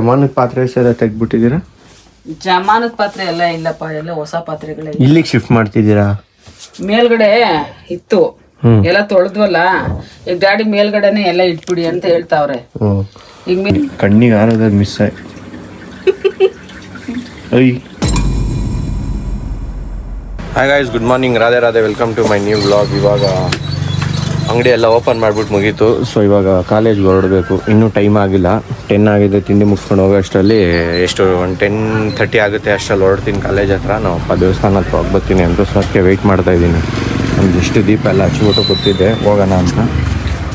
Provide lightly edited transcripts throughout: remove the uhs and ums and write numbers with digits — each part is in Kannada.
ಜಮಾನದ ಪಾತ್ರೆ ಸರ ತೆಗ್ಬಿಟ್ಟಿದ್ದೀರಾ? ಜಮಾನದ ಪಾತ್ರೆ ಎಲ್ಲ ಇಲ್ಲಪ್ಪ, ಎಲ್ಲ ಹೊಸ ಪಾತ್ರೆಗಳೇ. ಇಲ್ಲಿಗೆ ಶಿಫ್ಟ್ ಮಾಡ್ತಿದ್ದೀರಾ? ಮೇಲ್ಗಡೆ ಇತ್ತು ಎಲ್ಲ ತೊಳೆದ್ವಲ್ಲ, ಈಗ ಡ್ಯಾಡಿ ಮೇಲ್ಗಡೆನೆ ಎಲ್ಲ ಇಟ್ಬಿಡಿ ಅಂತ ಹೇಳ್ತಾವ್ರೆ. ಈಗ ಕಣ್ಣಿಗೆ ಆರೋದ ಮಿಸ್ ಆಯ್ತು. Hi guys, good morning, Radhe Radhe, welcome to my new vlog. ಇವಾಗ ಅಂಗಡಿ ಎಲ್ಲ ಓಪನ್ ಮಾಡಿಬಿಟ್ಟು ಮುಗೀತು. ಸೊ ಇವಾಗ ಕಾಲೇಜ್ಗೆ ಹೊರಡಬೇಕು. ಇನ್ನೂ ಟೈಮ್ ಆಗಿಲ್ಲ, 10 ಆಗಿದೆ. ತಿಂಡಿ ಮುಗಿಸ್ಕೊಂಡು ಹೋಗೋ ಅಷ್ಟರಲ್ಲಿ ಎಷ್ಟು ಒಂದು 10:30 ಆಗುತ್ತೆ. ಅಷ್ಟರಲ್ಲಿ ಹೊರಡ್ತೀನಿ ಕಾಲೇಜ್ ಹತ್ರ. ನಾವು ದೇವಸ್ಥಾನ ಹತ್ರ ಹೋಗ್ಬರ್ತೀನಿ ಅಂತ. ಸೊ ಅದಕ್ಕೆ ವೆಯ್ಟ್ ಮಾಡ್ತಾಯಿದ್ದೀನಿ. ಒಂದಿಷ್ಟು ದೀಪ ಎಲ್ಲ ಹಚ್ಬಿಟ್ಟು ಕೂತಿದ್ದೆ ಹೋಗೋಣ ಅಂತ.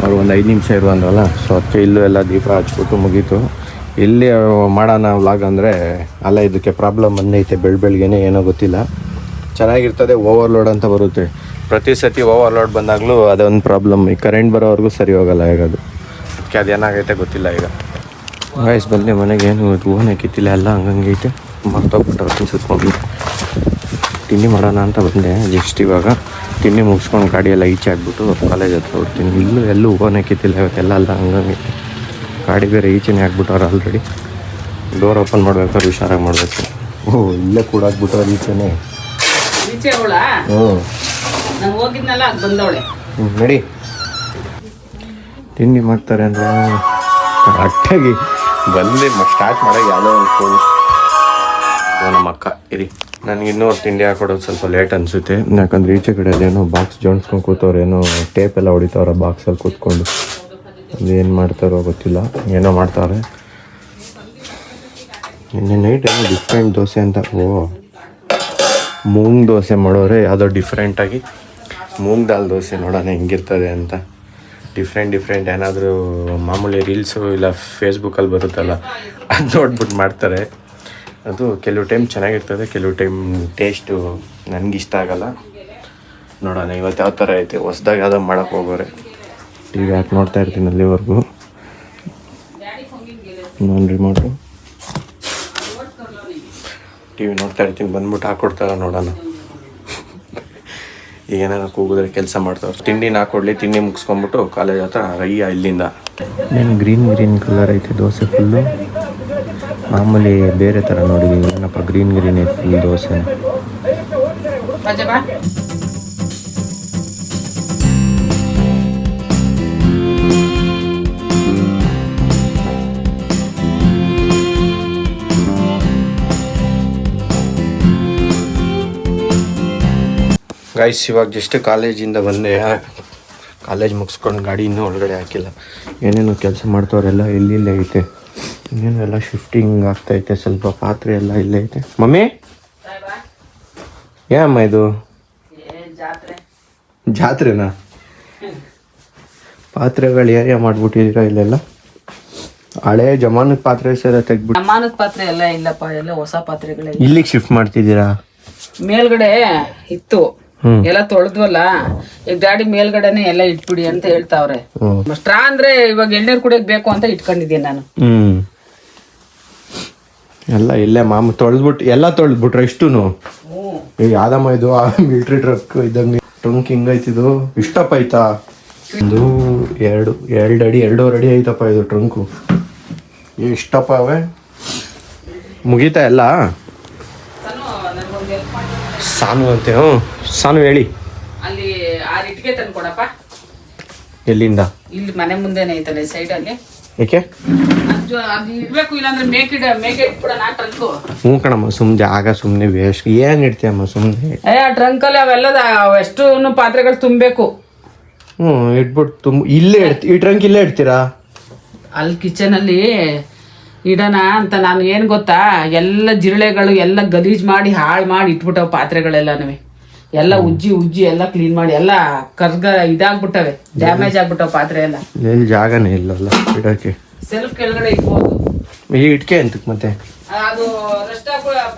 ಅವ್ರು ಒಂದು 5 ನಿಮಿಷ ಇರು ಅಂದ್ರಲ್ಲ, ಸೊ ಅದಕ್ಕೆ ಇಲ್ಲೂ ಎಲ್ಲ ದೀಪ ಹಚ್ಬಿಟ್ಟು ಮುಗೀತು. ಇಲ್ಲಿ ಮಾಡೋಣ ವ್ಲಾಗ್ ಅಂದರೆ ಅಲ್ಲ, ಇದಕ್ಕೆ ಪ್ರಾಬ್ಲಮ್ ಬಂದೈತೆ. ಬೆಳಗ್ಗೆನೇ ಏನೋ ಗೊತ್ತಿಲ್ಲ, ಚೆನ್ನಾಗಿರ್ತದೆ, ಓವರ್ಲೋಡ್ ಅಂತ ಬರುತ್ತೆ. ಪ್ರತಿ ಸತಿ ಓವರ್ಲೋಡ್ ಬಂದಾಗಲೂ ಅದೊಂದು ಪ್ರಾಬ್ಲಮ್. ಈ ಕರೆಂಟ್ ಬರೋವರೆಗೂ ಸರಿ ಹೋಗಲ್ಲ ಈಗ ಅದು. ಅದಕ್ಕೆ ಅದೇನಾಗೈತೆ ಗೊತ್ತಿಲ್ಲ. ಈಗ ವಾಯ್ಸ್ ಬಂದೆ ಮನೆಗೆ, ಏನು ಹೂವನೇ ಕಿತ್ತಿಲ್ಲ, ಎಲ್ಲ ಹಂಗಂಗೈತೆ. ಮರ್ತೋಗ್ಬಿಟ್ಟು ಸುತ್ಕೊಂಡು ತಿಂಡಿ ಮಾಡೋಣ ಅಂತ ಬಂದೆ. ಜಸ್ಟ್ ಇವಾಗ ತಿಂಡಿ ಮುಗಿಸ್ಕೊಂಡು ಗಾಡಿಯೆಲ್ಲ ಈಚೆ ಹಾಕ್ಬಿಟ್ಟು ಕಾಲೇಜ್ ಹತ್ರ ಹೊಡ್ತೀನಿ. ಎಲ್ಲೂ ಹೂವನೇ ಕಿತ್ತಿಲ್ಲ ಇವತ್ತೆಲ್ಲ, ಅಲ್ಲ ಹಂಗಂಗೈತೆ. ಗಾಡಿ ಬೇರೆ ಈಚೆನೇ ಹಾಕ್ಬಿಟ್ಟವ್ರು ಆಲ್ರೆಡಿ. ಡೋರ್ ಓಪನ್ ಮಾಡ್ಬೇಕಾದ್ರೆ ಹುಷಾರಾಗಿ ಮಾಡಬೇಕು. ಓಹ್, ಇಲ್ಲೇ ಕೂಡ ಹಾಕ್ಬಿಟ್ಟವ್ರು ಈಚೆನೇ. ನಡಿ, ತಿಂಡಿ ಮಾಡ್ತಾರೆ ಅಂದರೆ ಕರೆಕ್ಟಾಗಿ ಬಂದು ಸ್ಟಾರ್ಟ್ ಮಾಡೋಕೆ ಯಾವುದೋ ಒಂದು ಫೋನ್. ನಮ್ಮ ಅಕ್ಕ ಇರಿ, ನನಗೆ ಇನ್ನೂ ತಿಂಡಿ ಹಾಕೊಡೋದು ಸ್ವಲ್ಪ ಲೇಟ್ ಅನಿಸುತ್ತೆ. ಯಾಕಂದರೆ ಈಚೆ ಕಡೆ ಅದೇನೋ ಬಾಕ್ಸ್ ಜೋಡಿಸ್ಕೊಂಡು ಕೂತವ್ರು, ಏನೋ ಟೇಪ್ ಎಲ್ಲ ಹೊಡಿತಾವ್ರೆ ಬಾಕ್ಸಲ್ಲಿ ಕೂತ್ಕೊಂಡು. ಅದೇನು ಮಾಡ್ತಾರೋ ಗೊತ್ತಿಲ್ಲ, ಏನೋ ಮಾಡ್ತಾವ್ರೆ. ನಿನ್ನೆ ನೈಟ್ ಏನೋ ಡಿಫ್ರೆಂಟ್ ದೋಸೆ ಅಂತ, ಮೂಂಗ್ ದೋಸೆ ಮಾಡೋರೆ ಯಾವುದೋ ಡಿಫ್ರೆಂಟಾಗಿ. ಮೂಂಗ್ ದಾಲ್ ದೋಸೆ ನೋಡೋಣ ಹೆಂಗಿರ್ತದೆ ಅಂತ. ಡಿಫ್ರೆಂಟ್ ಏನಾದರೂ ಮಾಮೂಲಿ ರೀಲ್ಸು ಇಲ್ಲ ಫೇಸ್ಬುಕ್ಕಲ್ಲಿ ಬರುತ್ತಲ್ಲ, ಅದು ನೋಡ್ಬಿಟ್ಟು ಮಾಡ್ತಾರೆ. ಅದು ಕೆಲವು ಟೈಮ್ ಚೆನ್ನಾಗಿರ್ತದೆ, ಕೆಲವು ಟೈಮ್ ಟೇಸ್ಟು ನನಗಿಷ್ಟ ಆಗಲ್ಲ. ನೋಡೋಣ ಇವತ್ತು ಯಾವ ಥರ ಐತೆ. ಹೊಸ್ದಾಗಿ ಯಾವುದೋ ಮಾಡೋಕ್ಕೆ ಹೋಗೋರೆ. ಟಿ ವಿ ಹಾಕಿ ನೋಡ್ತಾ ಇರ್ತೀನಿ ಅಲ್ಲಿವರೆಗೂ. ನಾನು ರಿಮೋಟು ಟಿ ವಿ ನೋಡ್ತಾ ಇರ್ತೀನಿ, ಬಂದ್ಬಿಟ್ಟು ಹಾಕ್ಕೊಡ್ತಾರ ನೋಡೋಣ. ಈಗ ಏನಾರು ಕೂಗಿದ್ರೆ ಕೆಲಸ ಮಾಡ್ತಾವ್ರೆ. ತಿಂಡಿನ ಹಾಕ್ಕೊಡ್ಲಿ, ತಿಂಡಿ ಮುಗಿಸ್ಕೊಂಬಿಟ್ಟು ಕಾಲೇಜ್ ಹತ್ರ ಇಲ್ಲಿಂದ. ಏನು ಗ್ರೀನ್ ಕಲರ್ ಐತೆ ದೋಸೆ ಫುಲ್ಲು. ಮಾಮೂಲಿ ಬೇರೆ ಥರ ನೋಡಿದ್ದೀವಿ, ಏನಪ್ಪ ಗ್ರೀನ್ ಐತೆ ಫುಲ್ ದೋಸೆ. ಗೈಸ್, ಇವಾಗ ಜಸ್ಟ್ ಕಾಲೇಜಿಂದ ಬಂದೆ. ಕಾಲೇಜ್ ಮುಗಿಸ್ಕೊಂಡು ಗಾಡಿ ಇನ್ನೂ ಒಳಗಡೆ ಹಾಕಿಲ್ಲ. ಏನೇನು ಕೆಲಸ ಮಾಡ್ತವ್ರೆಲ್ಲ ಇಲ್ಲೇ ಐತೆ. ಇನ್ನೇನು ಎಲ್ಲ ಶಿಫ್ಟಿಂಗ್ ಆಗ್ತೈತೆ. ಸ್ವಲ್ಪ ಪಾತ್ರೆ ಎಲ್ಲ ಇಲ್ಲೇ ಐತೆ. ಮಮ್ಮಿ, ಏನಮ್ಮ ಇದು? ಜಾತ್ರೆನಾ? ಪಾತ್ರೆಗಳು ಏರಿಯಾ ಮಾಡ್ಬಿಟ್ಟಿದ್ದೀರಾ ಇಲ್ಲೆಲ್ಲ? ಹಳೆ ಜಮಾನದ ಪಾತ್ರೆ ಸರ ತೆಗ್ಬಿಟ್ಟು. ಜಮಾನದ ಪಾತ್ರೆ ಎಲ್ಲ ಇಲ್ಲಪ್ಪ, ಎಲ್ಲ ಹೊಸ ಪಾತ್ರೆಗಳೇ. ಇಲ್ಲಿಗೆ ಶಿಫ್ಟ್ ಮಾಡ್ತಿದ್ದೀರಾ? ಮೇಲ್ಗಡೆ ಇತ್ತು ಎಲ್ಲ ತೊಳೆದ್ವಲ್ಲ, ಈಗ ಡ್ಯಾಡಿ ಮೇಲ್ಗಡೆನೆ ಎಲ್ಲ ಇಟ್ಬಿಡಿ ಅಂತ ಹೇಳ್ತಾವ್ರೆ. ಸ್ಟ್ರಾ ಅಂದ್ರೆ ಇವಾಗ ಎಳ್ನೀರ್ ಕುಡಿಯಕ್ ಬೇಕು ಅಂತ ಇಟ್ಕೊಂಡಿದ್ದೀನಿ ನಾನು. ಎಲ್ಲ ಇಲ್ಲೇ ತೊಳೆದ್ಬಿಟ್ಟು ಎಲ್ಲ ತೊಳೆದ್ಬಿಟ್ರೆ ಇಷ್ಟುನು. ಈಗ ಯಾವ್ದಮ್ಮ ಇದು ಮಿಲ್ಟ್ರಿ ಟ್ರಕ್ ಇದ್ದಂಗೆ ಟ್ರಂಕ್ ಹಿಂಗೈತಿದು. ಇಷ್ಟಪ್ಪ ಐತಾ? ಒಂದು 2 ಅಡಿ 2.5 ಅಡಿ ಐತಪ್ಪ ಇದು ಟ್ರಂಕು. ಇಷ್ಟಪ್ಪ ಅವೇ ಮುಗೀತಾ ಎಲ್ಲ? ಸಾನು ಅಂತೆ. ಸಾನು ಹೇಳಿ. ಅಲ್ಲಿ 6 ಇಟ್ಗೆ ತಂದ್ಕೊಡಪ್ಪ. ಎಲ್ಲಿಂದ? ಇಲ್ಲಿ ಮನೆ ಮುಂದೆನೆ ಐತಲ್ಲ ಸೈಡ್ ಅಲ್ಲಿ. ಏಕೆ ಅದು ಇರ್ಬೇಕು, ಇಲ್ಲಾಂದ್ರೆ ಮೇಕೆ ಇಟ್ಬಿಡೋಣ ಟ್ರಂಕು. ಹ್ಞೂ ಕಣಮ್ಮ, ಜಾಗ ಸುಮ್ಮನೆ ವೇಸ್ಟ್. ಏನ್ ಇಡ್ತೀಯಮ್ಮ ಸುಮ್ಮನೆ? ಆ ಟ್ರಂಕಲ್ಲಿ ಅವೆಲ್ಲ ಎಷ್ಟು ಪಾತ್ರೆಗಳು ತುಂಬಬೇಕು. ಇಟ್ಬಿಟ್ಟು ಇಲ್ಲೇ ಈ ಟ್ರಂಕ್ ಇಲ್ಲೇ ಇಡ್ತೀರಾ? ಅಲ್ಲಿ ಕಿಚನ್ ಅಲ್ಲಿ ಇಡೋಣ ಅಂತ ನಾನು. ಏನ್ ಗೊತ್ತಾ, ಎಲ್ಲ ಜಿರಳೆಗಳು ಎಲ್ಲ ಗಲೀಜ್ ಮಾಡಿ ಹಾಳು ಮಾಡಿ ಇಟ್ಬಿಟ್ಟವ ಪಾತ್ರೆಗಳೆಲ್ಲನೂ. ಎಲ್ಲ ಉಜ್ಜಿ ಎಲ್ಲ ಕ್ಲೀನ್ ಮಾಡಿ ಎಲ್ಲ ಇದಾಗ್ಬಿಟ್ಟವೆ, ಡ್ಯಾಮೇಜ್ ಆಗ್ಬಿಟ್ಟವ ಪಾತ್ರೆ ಎಲ್ಲ. ಜಾಗನೇ ಇಲ್ಲಲ್ಲ ಇಡಕ್ಕೆ. ಸೆಲ್ಫ್ ಕೆಳಗಡೆ ಇಟ್ಬೋದು. ಈ ಇಟ್ಕೆ ಅಂತಕ್ಕೆ ಮತ್ತೆ ಅದು ರಷ್ಟ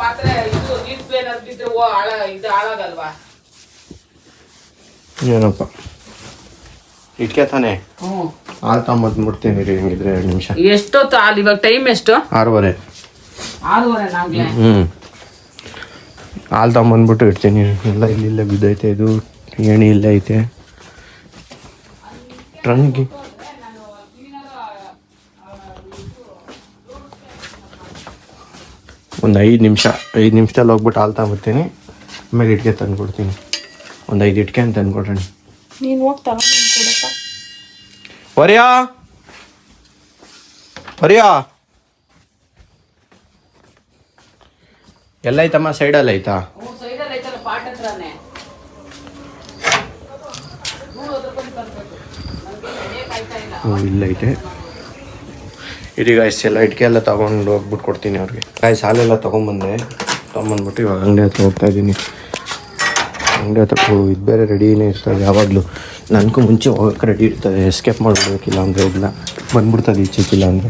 ಪಾತ್ರೆ ಇದು ನೀರ್ ಪ್ಲೇನ್ ಅಂತಿದ್ರೆ ಇದು ಹಾಳಾಗಲ್ವಾ? ಏನಪ್ಪ ಇಟ್ಕೆ ತಾನೆ. ಹಾಲು ತಗೊಂಬಂದ್ಬಿಡ್ತೀನಿ ರೀ, ಹಂಗಿದ್ರೆ 2 ನಿಮಿಷ. ಎಷ್ಟೊತ್ತು ಹಾಲು? ಇವಾಗ ಟೈಮ್ ಎಷ್ಟು? 6:30. 6:30 ನಾಗ್ಲೇ. ಹಾಲು ತಗೊಂಬಂದ್ಬಿಟ್ಟು ಇಡ್ತೀನಿ. ಎಲ್ಲ ಇಲ್ಲೇ ಬಿದ್ದೈತೆ. ಇದು ಏಣಿ ಇಲ್ಲೇ ಐತೆ ಟ್ರಂಕಿ. ಒಂದು 5 ನಿಮಿಷದಲ್ಲಿ ಹೋಗ್ಬಿಟ್ಟು ಹಾಲು ತಗೊಂಬರ್ತೀನಿ. ಆಮೇಲೆ ಇಟ್ಕೆ ತಂದು ಕೊಡ್ತೀನಿ. ಒಂದು 5 ಇಟ್ಕೆ ಅಂತ ತಂದ್ಕೊಡ್ರಿ. ನೀನು ಹೋಗ್ತಾ ಹೊರಿಯಾ ಎಲ್ಲೈತಮ್ಮ? ಸೈಡಲ್ಲಿ ಐತಾ? ಇಲ್ಲೈತೆ. ಇದೀಗ ಎಲ್ಲ ಇಟ್ಕೆ ಎಲ್ಲ ತೊಗೊಂಡು ಹೋಗ್ಬಿಟ್ಟು ಕೊಡ್ತೀನಿ ಅವ್ರಿಗೆ. ಸಾಲೆಲ್ಲ ತೊಗೊಂಬಂದ್ಬಿಟ್ಟು ಇವಾಗ ಅಂಗಡಿ ಹತ್ರ ಹೋಗ್ತಾ ಇದ್ದೀನಿ. ಅಂಗಡಿ ಹತ್ರ ಇದು ಬೇರೆ ರೆಡಿನೇ ಇರ್ತದೆ ಯಾವಾಗಲೂ. ನನಗೂ ಮುಂಚೆ ಹೋಗೋಕೆ ರೆಡಿ ಇರ್ತದೆ. ಎಸ್ಕೇಪ್ ಮಾಡಬೇಕಿಲ್ಲ ಅಂದರೆ ಇಲ್ಲ ಬಂದ್ಬಿಡ್ತದೆ ಈಚೆಗಿಲ್ಲ ಅಂದರೆ.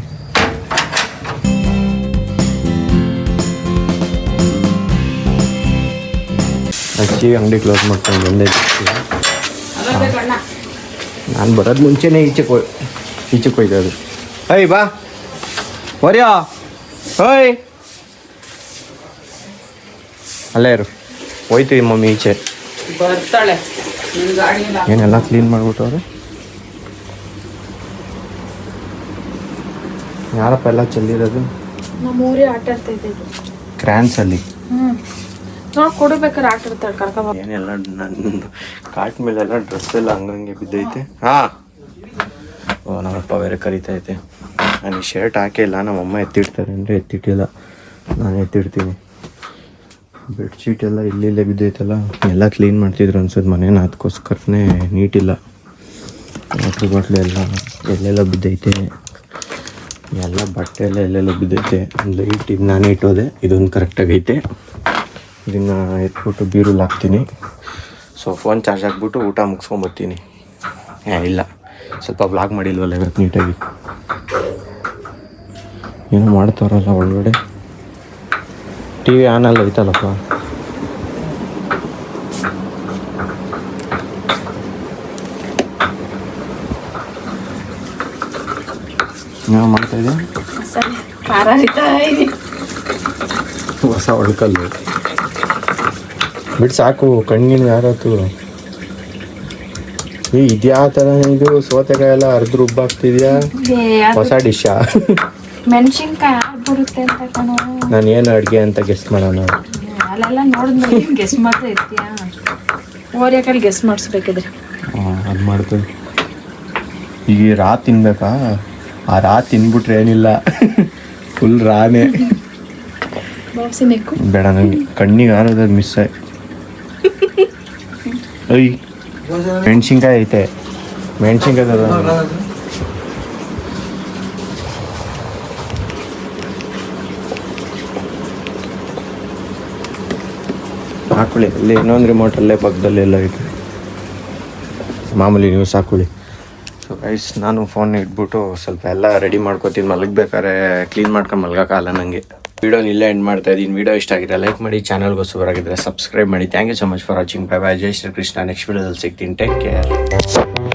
ಹಚ್ಚಿ ಅಂಗಡಿ ಕ್ಲೋಸ್ ಮಾಡ್ಕೊಂಡು ಬಂದೆ. ನಾನು ಬರೋದು ಮುಂಚೆನೇ ಈಚೆಗೆ ಹೋಯ್ತದು. ಬಾ ಹೊರ್ಯಾ ಅಲ್ಲೇ ಇರು. ಹೋಯ್ತೀವಿ ಮಮ್ಮಿ ಈಚೆ. ಬರ್ತಾಳೆ. ಏನೆಲ್ಲ ಕ್ಲೀನ್ ಮಾಡ್ಬಿಟ್ಟವ್ರೆ. ಯಾರಪ್ಪ ಎಲ್ಲ ಚೆಲ್ಲಿರೋದು? ನಮ್ಮ ಊರೇ ಆಟ ಆಡ್ತಾ ಇದ್ದಿದ್ದು ಕ್ರಾನ್ಸಲ್ಲಿ. ನೋಡಿ ಕೊಡಬೇಕಾದ್ರೆ ಆಟ ಆಡ್ತಾಳೆ ಕರ್ಕೊಂಬ. ಏನೆಲ್ಲ ನನ್ನ ಕಾಟ್ ಮೇಲೆಲ್ಲ ಡ್ರೆಸ್ ಎಲ್ಲ ಹಂಗಂಗೆ ಬಿದ್ದೈತೆ. ಹಾಂ ನಮ್ಮಪ್ಪ ಬೇರೆ ಕರಿತೈತೆ. ನಾನು ಈ ಶರ್ಟ್ ಹಾಕೇ ಇಲ್ಲ. ನಮ್ಮಮ್ಮ ಎತ್ತಿಡ್ತಾರೆ ಅಂದರೆ ಎತ್ತಿಟ್ಟಿಲ್ಲ, ನಾನು ಎತ್ತಿಡ್ತೀನಿ. ಬೆಡ್ಶೀಟ್ ಎಲ್ಲ ಇಲ್ಲಿಲ್ಲೇ ಬಿದ್ದೈತಲ್ಲ, ಎಲ್ಲ ಕ್ಲೀನ್ ಮಾಡ್ತಿದ್ರು ಅನ್ಸೋದು ಮನೇನ. ಅದಕ್ಕೋಸ್ಕರನೇ ನೀಟಿಲ್ಲ. ವಾಟ್ರ್ ಬಾಟ್ಲು ಎಲ್ಲ ಎಲ್ಲೆಲ್ಲ ಬಿದ್ದೈತೆ. ಎಲ್ಲ ಬಟ್ಟೆ ಎಲ್ಲ ಎಲ್ಲೆಲ್ಲ ಬಿದ್ದೈತೆ. ಲೈಟ್ ಇದು ನಾನೇ ಇಟ್ಟೋದೆ, ಇದೊಂದು ಕರೆಕ್ಟಾಗೈತೆ. ಇದನ್ನು ಎತ್ಬಿಟ್ಟು ಬೀರಲ್ಲಿ ಹಾಕ್ತೀನಿ. ಸೊ ಫೋನ್ ಚಾರ್ಜ್ ಹಾಕ್ಬಿಟ್ಟು ಊಟ ಮುಗಿಸ್ಕೊಂಬರ್ತೀನಿ. ಇಲ್ಲ ಸ್ವಲ್ಪ ಬ್ಲಾಗ್ ಮಾಡಿಲ್ವಲ್ಲ ಇವತ್ತು ನೀಟಾಗಿ. ಏನೋ ಮಾಡ್ತಾರಲ್ಲ ಒಳಗಡೆ. ಟಿ ವಿ ಆನಲ್ಲಿ ಐತಲ್ಲಪ್ಪ. ಏನೋ ಮಾಡ್ತಾಯಿದ್ದೆ. ಹೊಸ ಒಳ್ಕಲ್ಲು ಬಿಟ್ಟು ಸಾಕು. ಕಣ್ಣಿನ ಯಾರತ್ತು ಇದ್ಯಾ ಥರ ಇದು ಸೌತೆಕಾಯಿ ಎಲ್ಲ ಅರ್ಧ ರುಬ್ಬಾಗ್ತಿದ್ಯಾ? ಹೊಸ ಡಿಶ್ಶಾ? ಮೆಣಸಿನ್ಕಾಯಿ ಬರುತ್ತೆ ಅಂತ ಕಣೋ. ನಾನು ಏನು ಅಡುಗೆ ಅಂತ ಗೆಸ್ಟ್ ಮಾಡೋಣ. ಅಲ್ಲೆಲ್ಲ ನೋಡಿದ್ಮೇಲೆ ಗೆಸ್ ಮಾತ್ರ ಇರ್ತೀಯಾ? ಓರಿಯಾಕಲ್ಲಿ ಗೆಸ್ ಮಾಡಿಸ್ಬೇಕಿದ್ರೆ ಅದು ಮಾಡ್ತೀನಿ. ಈಗ ರಾ ತಿನ್ಬೇಕಾ? ಆ ರಾ ತಿನ್ಬಿಟ್ರೆ ಏನಿಲ್ಲ, ಫುಲ್ ರಾನೇ. ಬೇಡ ನನಗೆ ಕಣ್ಣಿಗೆ ಆರೋದು ಮಿಸ್ ಆಯ್ತು. ಮೆಣಸಿನ್ಕಾಯಿ ಐತೆ, ಮೆಣಸಿನ್ಕಾಯಿ ಹಾಕೊಳ್ಳಿ. ಅಲ್ಲಿ ಇನ್ನೊಂದು ರಿಮೋಟ್ ಅಲ್ಲೇ ಪಕ್ಕದಲ್ಲಿ ಎಲ್ಲ ಐತೆ. ಮಾಮೂಲಿ ನೀವು ಸಾಕೊಳ್ಳಿ. ಸೊ ಗೈಸ್, ನಾನು ಫೋನ್ ಇಟ್ಬಿಟ್ಟು ಸ್ವಲ್ಪ ಎಲ್ಲ ರೆಡಿ ಮಾಡ್ಕೊತೀನಿ. ಮಲಗಬೇಕಾದ್ರೆ ಕ್ಲೀನ್ ಮಾಡ್ಕೊಂಡು ಮಲಗೋಕ್ಕಾಗಲ್ಲ ನನಗೆ. ವಿಡಿಯೋನ ಇಲ್ಲೇ ಎಂಡ್ ಮಾಡ್ತಾ ಇದ್ದೀನಿ. ವಿಡಿಯೋ ಇಷ್ಟ ಆಗಿದ್ರೆ ಲೈಕ್ ಮಾಡಿ, ಚಾನಲ್ಗೆ ಹೊಸಬರಾಗಿದ್ದರೆ ಸಬ್ಸ್ಕ್ರೈಬ್ ಮಾಡಿ. Thank you so much for watching. Bye bye. Jai Shri Krishna. Next ವಿಡಿಯೋದಲ್ಲಿ ಸಿಗ್ತೀನಿ. Take care.